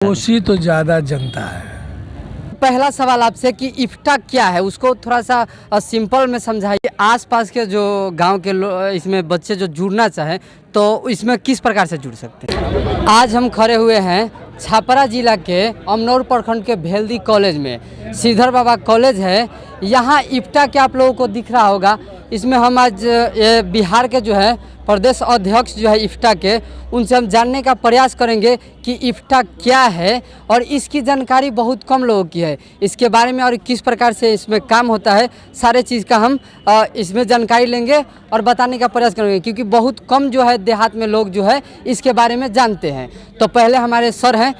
कोशी तो ज़्यादा जनता है। पहला सवाल आपसे कि इफ्ता क्या है, उसको थोड़ा सा सिंपल में समझाइए। आसपास के जो गांव के इसमें बच्चे जो जुड़ना चाहें तो इसमें किस प्रकार से जुड़ सकते हैं। आज हम खड़े हुए हैं छपरा जिला के अमनौर प्रखंड के भेल्दी कॉलेज में। श्रीधर बाबा कॉलेज है। यहाँ इफ्ता क्या आप लोगों को दिख रहा होगा। इसमें हम आज ये बिहार के जो है प्रदेश अध्यक्ष जो है इफ्ता के, उनसे हम जानने का प्रयास करेंगे कि इफ्ता क्या है और इसकी जानकारी बहुत कम लोगों की है। इसके बारे में और किस प्रकार से इसमें काम होता है, सारे चीज़ का हम इसमें जानकारी लेंगे और बताने का प्रयास करेंगे, क्योंकि बहुत कम जो है देहात में लोग जो है इसके बारे में जानते हैं। तो पहले हमारे सर हैं,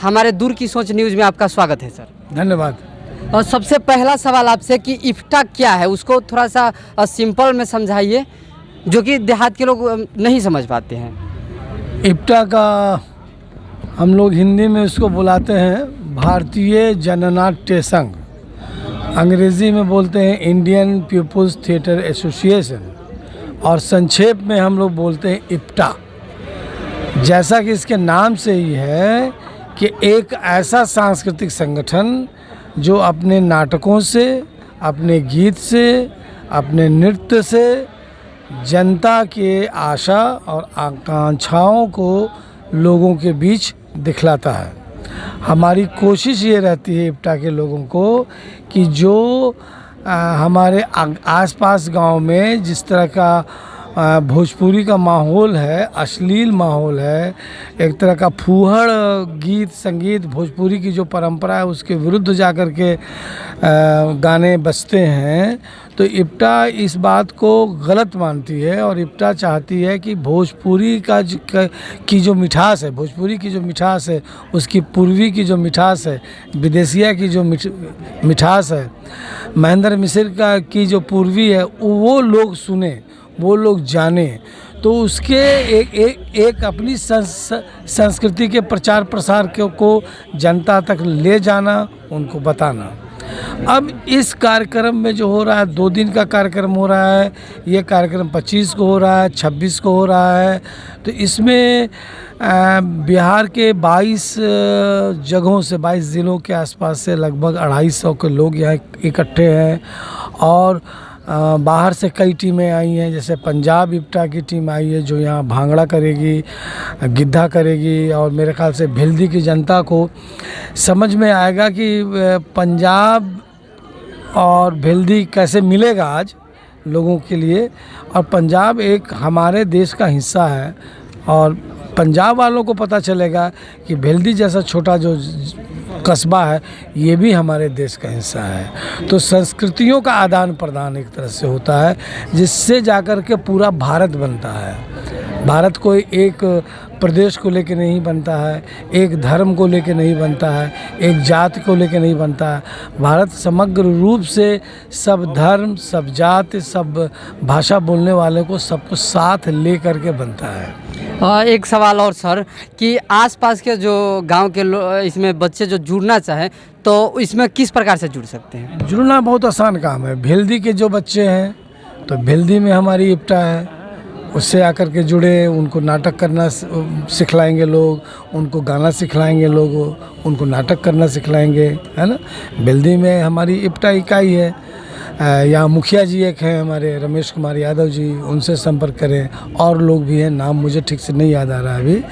हमारे दूर की सोच न्यूज़ में आपका स्वागत है सर। धन्यवाद। और सबसे पहला सवाल आपसे कि इफ्ता क्या है, उसको थोड़ा सा सिंपल में समझाइए, जो कि देहात के लोग नहीं समझ पाते हैं। इफ्ता का हम लोग हिंदी में इसको बुलाते हैं भारतीय जननाट्य संघ, अंग्रेज़ी में बोलते हैं इंडियन पीपल्स थिएटर एसोसिएशन, और संक्षेप में हम लोग बोलते हैं इफ्ता। जैसा कि इसके नाम से ही है कि एक ऐसा सांस्कृतिक संगठन जो अपने नाटकों से, अपने गीत से, अपने नृत्य से जनता के आशा और आकांक्षाओं को लोगों के बीच दिखलाता है। हमारी कोशिश ये रहती है इफ्ता के लोगों को कि जो हमारे आसपास गांव में जिस तरह का भोजपुरी का माहौल है, अश्लील माहौल है, एक तरह का फूहड़ गीत संगीत भोजपुरी की जो परंपरा है उसके विरुद्ध जाकर के गाने बजते हैं, तो इफ्ता इस बात को गलत मानती है और इफ्ता चाहती है कि भोजपुरी की जो मिठास है, भोजपुरी की जो मिठास है, उसकी पूर्वी की जो मिठास है, विदेशिया की जो मिठास है, महेंद्र मिश्र की जो पूर्वी है, वो लोग सुने, वो लोग जाने। तो उसके एक अपनी संस्कृति के प्रचार प्रसार को जनता तक ले जाना, उनको बताना। अब इस कार्यक्रम में जो हो रहा है, 2 दिन का कार्यक्रम हो रहा है। ये कार्यक्रम 25 को हो रहा है, 26 को हो रहा है। तो इसमें बिहार के 22 जगहों से, 22 ज़िलों के आसपास से लगभग 250 के लोग यहाँ इकट्ठे हैं। और बाहर से कई टीमें आई हैं, जैसे पंजाब इफ्ता की टीम आई है जो यहाँ भांगड़ा करेगी, गिद्धा करेगी। और मेरे ख्याल से भेल्दी की जनता को समझ में आएगा कि पंजाब और भेल्दी कैसे मिलेगा आज लोगों के लिए। और पंजाब एक हमारे देश का हिस्सा है और पंजाब वालों को पता चलेगा कि भेल्दी जैसा छोटा जो कस्बा है ये भी हमारे देश का हिस्सा है। तो संस्कृतियों का आदान प्रदान एक तरह से होता है, जिससे जाकर के पूरा भारत बनता है। भारत कोई एक प्रदेश को लेके नहीं बनता है, एक धर्म को लेके नहीं बनता है, एक जाति को लेके नहीं बनता है। भारत समग्र रूप से सब धर्म, सब जाति, सब भाषा बोलने वाले को सबको साथ ले करके बनता है। एक सवाल और सर कि आसपास के जो गांव के इसमें बच्चे जो जुड़ना चाहें तो इसमें किस प्रकार से जुड़ सकते हैं। जुड़ना बहुत आसान काम है। भेल्दी के जो बच्चे हैं तो भेल्दी में हमारी इफ्ता है, उससे आकर के जुड़े, उनको नाटक करना सिखलाएंगे लोग, उनको गाना सिखलाएंगे लोग, उनको नाटक करना सिखलाएंगे, है ना। भेल्दी में हमारी इफ्ता इकाई है। यहाँ मुखिया जी एक हैं हमारे, रमेश कुमार यादव जी, उनसे संपर्क करें। और लोग भी हैं, नाम मुझे ठीक से नहीं याद आ रहा है अभी,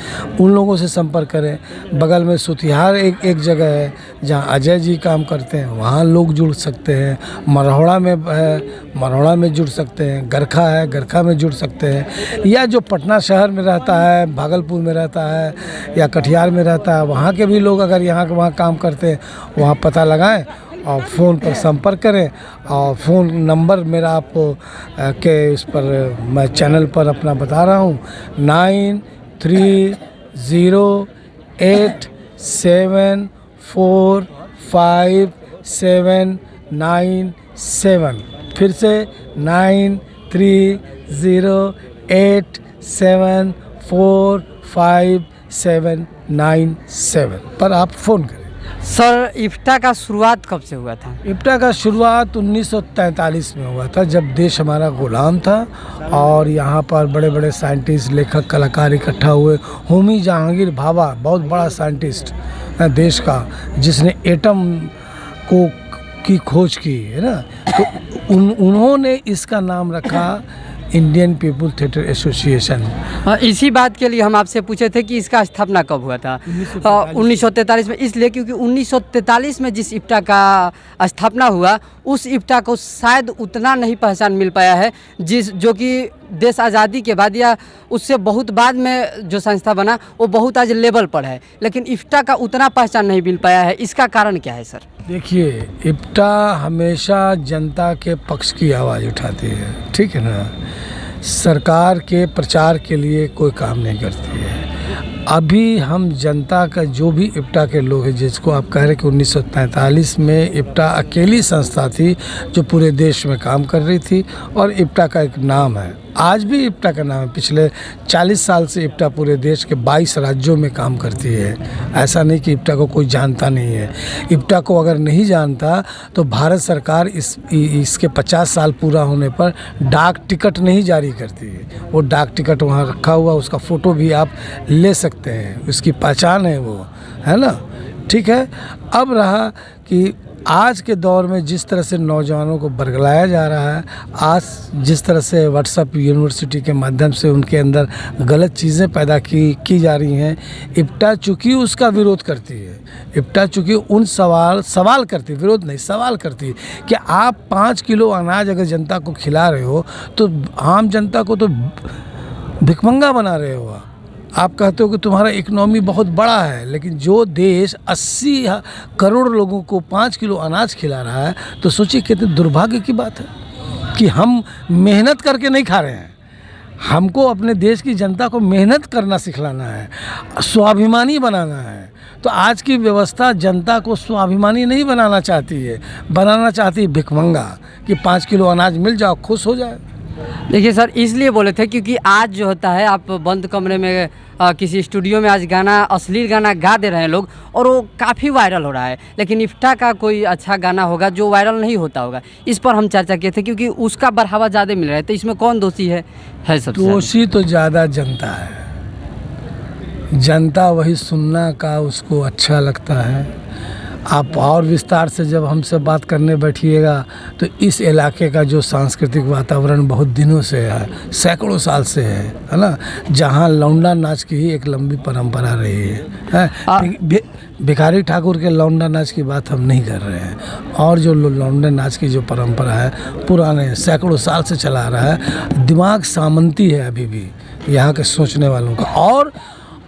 उन लोगों से संपर्क करें। बगल में सुतिहार एक जगह है जहाँ अजय जी काम करते हैं, वहाँ लोग जुड़ सकते हैं। मरहोड़ा में है, मरहोड़ा में जुड़ सकते हैं। गरखा है, गरखा में जुड़ सकते हैं। या जो पटना शहर में रहता है, भागलपुर में रहता है या कटिहार में रहता है, वहाँ के भी लोग अगर यहाँ के वहाँ काम करते हैं, वहाँ पता लगाएं और फ़ोन पर संपर्क करें। और फ़ोन नंबर मेरा आपको के इस पर मैं चैनल पर अपना बता रहा हूँ, 9308745797। फिर से 9308745797 पर आप फ़ोन करें। सर इफ्टा का शुरुआत कब से हुआ था? इप्टा का शुरुआत 1943 में हुआ था, जब देश हमारा गुलाम था और यहाँ पर बड़े बड़े साइंटिस्ट, लेखक, कलाकार इकट्ठा हुए। होमी जहांगीर भाभा बहुत बड़ा साइंटिस्ट है देश का, जिसने एटम को की खोज की है ना, तो उन्होंने इसका नाम रखा इंडियन पीपुल थिएटर एसोसिएशन। इसी बात के लिए हम आपसे पूछे थे कि इसका स्थापना कब हुआ था? 1943 में, इसलिए क्योंकि 1943 में जिस इफ्टा का स्थापना हुआ उस इफ्टा को शायद उतना नहीं पहचान मिल पाया है जो कि देश आज़ादी के बाद या उससे बहुत बाद में जो संस्था बना वो बहुत आज लेवल पर है, लेकिन इफ्टा का उतना पहचान नहीं मिल पाया है। इसका कारण क्या है सर? देखिए, इप्टा हमेशा जनता के पक्ष की आवाज़ उठाती है, ठीक है ना, सरकार के प्रचार के लिए कोई काम नहीं करती है। अभी हम जनता का जो भी इप्टा के लोग हैं, जिसको आप कह रहे हैं कि 1943 में इप्टा अकेली संस्था थी जो पूरे देश में काम कर रही थी, और इप्टा का एक नाम है, आज भी इप्टा का नाम है। पिछले 40 साल से इप्टा पूरे देश के 22 राज्यों में काम करती है। ऐसा नहीं कि इप्टा को कोई जानता नहीं है। इप्टा को अगर नहीं जानता तो भारत सरकार इसके 50 साल पूरा होने पर डाक टिकट नहीं जारी करती है। वो डाक टिकट वहाँ रखा हुआ, उसका फ़ोटो भी आप ले सकते हैं, उसकी पहचान है वो, है ना, ठीक है। अब रहा कि आज के दौर में जिस तरह से नौजवानों को बरगलाया जा रहा है, आज जिस तरह से व्हाट्सएप यूनिवर्सिटी के माध्यम से उनके अंदर गलत चीज़ें पैदा की जा रही हैं, इप्टा चूँकि उसका विरोध करती है, इप्टा चूँकि उन सवाल करती है, विरोध नहीं सवाल करती है कि आप 5 किलो अनाज अगर जनता को खिला रहे हो तो आम जनता को तो भिखमंगा बना रहे हो। आप कहते हो कि तुम्हारा इकोनॉमी बहुत बड़ा है, लेकिन जो देश 80 करोड़ लोगों को 5 किलो अनाज खिला रहा है, तो सोचिए कितने दुर्भाग्य की बात है कि हम मेहनत करके नहीं खा रहे हैं। हमको अपने देश की जनता को मेहनत करना सिखलाना है, स्वाभिमानी बनाना है। तो आज की व्यवस्था जनता को स्वाभिमानी नहीं बनाना चाहती है, बनाना चाहती है भिखमंगा, कि 5 किलो अनाज मिल जाओ, खुश हो जाए। देखिए सर, इसलिए बोले थे क्योंकि आज जो होता है, आप बंद कमरे में किसी स्टूडियो में आज गाना, अश्लील गाना गा दे रहे हैं लोग और वो काफ़ी वायरल हो रहा है, लेकिन इफ्टा का कोई अच्छा गाना होगा जो वायरल नहीं होता होगा। इस पर हम चर्चा किए थे क्योंकि उसका बढ़ावा ज़्यादा मिल रहा है। तो इसमें कौन दोषी है सबसे? दोषी तो ज़्यादा जनता है। जनता वही सुनना का उसको अच्छा लगता है। आप और विस्तार से जब हमसे बात करने बैठिएगा तो इस इलाके का जो सांस्कृतिक वातावरण बहुत दिनों से है, सैकड़ों साल से है ना, जहाँ लौंडा नाच की ही एक लंबी परंपरा रही है। भिखारी ठाकुर के लौंडा नाच की बात हम नहीं कर रहे हैं, और जो लौंडा नाच की जो परंपरा है पुराने सैकड़ों साल से चला रहा है। दिमाग सामंती है अभी भी यहाँ के सोचने वालों का, और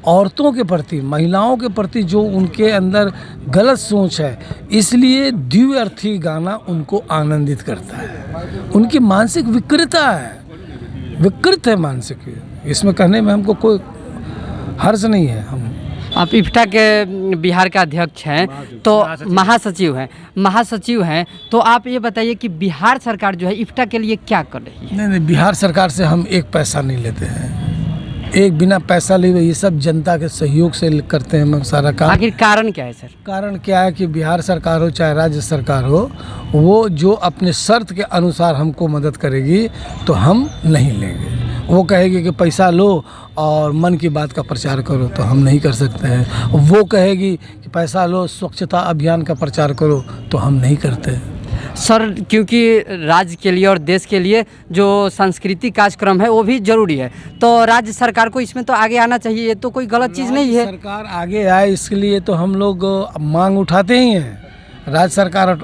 औरतों के प्रति, महिलाओं के प्रति जो उनके अंदर गलत सोच है, इसलिए द्व्यर्थी गाना उनको आनंदित करता है। उनकी मानसिक विकृतता है, विकृत है मानसिक, इसमें कहने में हमको कोई हर्ज नहीं है। हम आप इफ्टा के बिहार का अध्यक्ष हैं, तो महासचिव हैं, तो आप ये बताइए कि बिहार सरकार जो है इफ्टा के लिए क्या कर रही है? नहीं, बिहार सरकार से हम एक पैसा नहीं लेते हैं, एक बिना पैसा लिए, ये सब जनता के सहयोग से करते हैं हम सारा काम। आखिर कारण क्या है सर? कारण क्या है कि बिहार सरकार हो चाहे राज्य सरकार हो, वो जो अपने शर्त के अनुसार हमको मदद करेगी तो हम नहीं लेंगे। वो कहेगी कि पैसा लो और मन की बात का प्रचार करो, तो हम नहीं कर सकते हैं। वो कहेगी कि पैसा लो, स्वच्छता अभियान का प्रचार करो, तो हम नहीं करते। सर, क्योंकि राज्य के लिए और देश के लिए जो सांस्कृतिक कार्यक्रम है वो भी जरूरी है, तो राज्य सरकार को इसमें तो आगे आना चाहिए। ये तो कोई गलत चीज़ नहीं है। सरकार आगे आए इसके लिए तो हम लोग मांग उठाते ही हैं। राज्य सरकार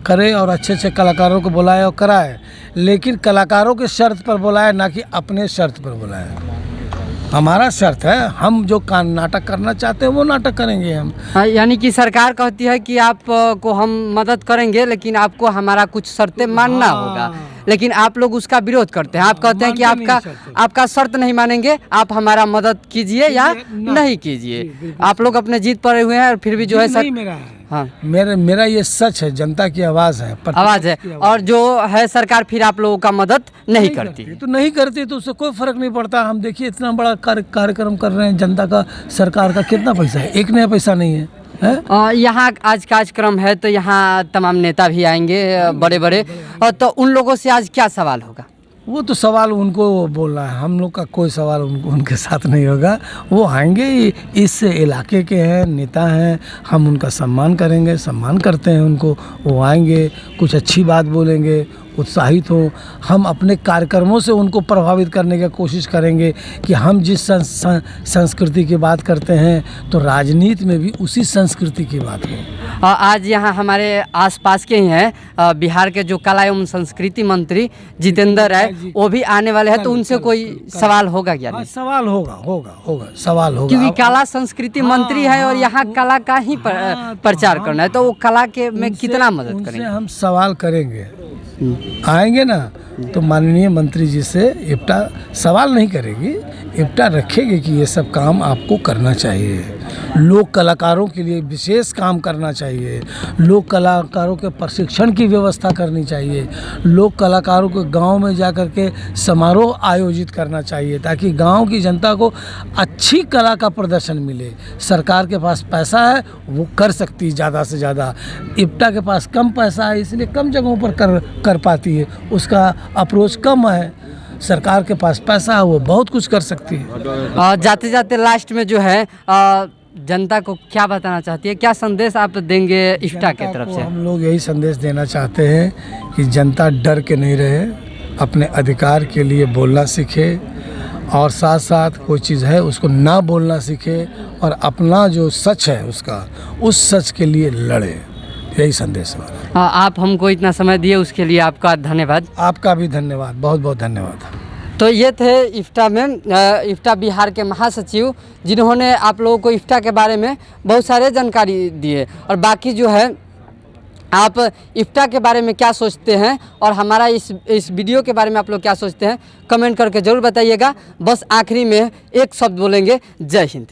करे और अच्छे अच्छे कलाकारों को बुलाए और कराए, लेकिन कलाकारों के शर्त पर बुलाए, ना कि अपने शर्त पर बुलाए। हमारा शर्त है, हम जो नाटक करना चाहते हैं वो नाटक करेंगे हम। हाँ, यानी कि सरकार कहती है कि आप को हम मदद करेंगे, लेकिन आपको हमारा कुछ शर्तें मानना होगा, लेकिन आप लोग उसका विरोध करते हैं। आप कहते हैं कि आपका शर्त नहीं मानेंगे, आप हमारा मदद कीजिए या नहीं कीजिए। आप लोग अपने जीत पर हुए हैं और फिर भी जो है हाँ, मेरा ये सच है, जनता की आवाज़ है, और जो है सरकार फिर आप लोगों का मदद नहीं करती तो नहीं करती, तो उससे कोई फर्क नहीं पड़ता। हम देखिए इतना बड़ा कार्यक्रम कर रहे हैं, जनता का, सरकार का कितना पैसा है? एक नया पैसा नहीं है, हैं। यहाँ आज कार्यक्रम है तो यहाँ तमाम नेता भी आएंगे बड़े बड़े, तो उन लोगों से आज क्या सवाल होगा? वो तो सवाल उनको बोलना है, हम लोग का कोई सवाल उनके साथ नहीं होगा। वो आएंगे, इस इलाके के हैं, नेता हैं, हम उनका सम्मान करेंगे, सम्मान करते हैं उनको। वो आएंगे, कुछ अच्छी बात बोलेंगे, उत्साहित हो। हम अपने कार्यक्रमों से उनको प्रभावित करने की कोशिश करेंगे कि हम जिस संस्कृति की बात करते हैं तो राजनीति में भी उसी संस्कृति की बात हो। आज यहाँ हमारे आसपास के ही हैं बिहार के जो कला एवं संस्कृति मंत्री जितेंद्र राय, वो भी आने वाले हैं, तो उनसे कोई सवाल होगा क्या? हाँ, सवाल होगा सवाल होगा, क्योंकि कला संस्कृति मंत्री है और यहाँ कला का ही प्रचार करना है, तो वो कला के में कितना मदद करेंगे? हम सवाल करेंगे, आएंगे ना तो माननीय मंत्री जी से इप्टा सवाल नहीं करेगी, इप्टा रखेगी कि ये सब काम आपको करना चाहिए, लोक कलाकारों के लिए विशेष काम करना चाहिए, लोक कलाकारों के प्रशिक्षण की व्यवस्था करनी चाहिए, लोक कलाकारों को गांव में जाकर के समारोह आयोजित करना चाहिए ताकि गांव की जनता को अच्छी कला का प्रदर्शन मिले। सरकार के पास पैसा है, वो कर सकती है ज़्यादा से ज़्यादा, इप्टा के पास कम पैसा है इसलिए कम जगहों पर कर पाती है, उसका अप्रोच कम है। सरकार के पास पैसा है, वो बहुत कुछ कर सकती है। जाते जाते लास्ट में जो है जनता को क्या बताना चाहती है, क्या संदेश आप देंगे इफ्टा के तरफ से? हम लोग यही संदेश देना चाहते हैं कि जनता डर के नहीं रहे, अपने अधिकार के लिए बोलना सीखे और साथ साथ कोई चीज़ है उसको ना बोलना सीखे और अपना जो सच है उसका उस सच के लिए लड़े, यही संदेश है। आप हमको इतना समय दिए उसके लिए आपका धन्यवाद। आपका भी धन्यवाद, बहुत बहुत धन्यवाद। तो ये थे इफ्टा में इफ्टा बिहार के महासचिव, जिन्होंने आप लोगों को इफ्टा के बारे में बहुत सारे जानकारी दिए। और बाकी जो है आप इफ्टा के बारे में क्या सोचते हैं और हमारा इस वीडियो के बारे में आप लोग क्या सोचते हैं, कमेंट करके ज़रूर बताइएगा। बस आखिरी में एक शब्द बोलेंगे, जय हिंद।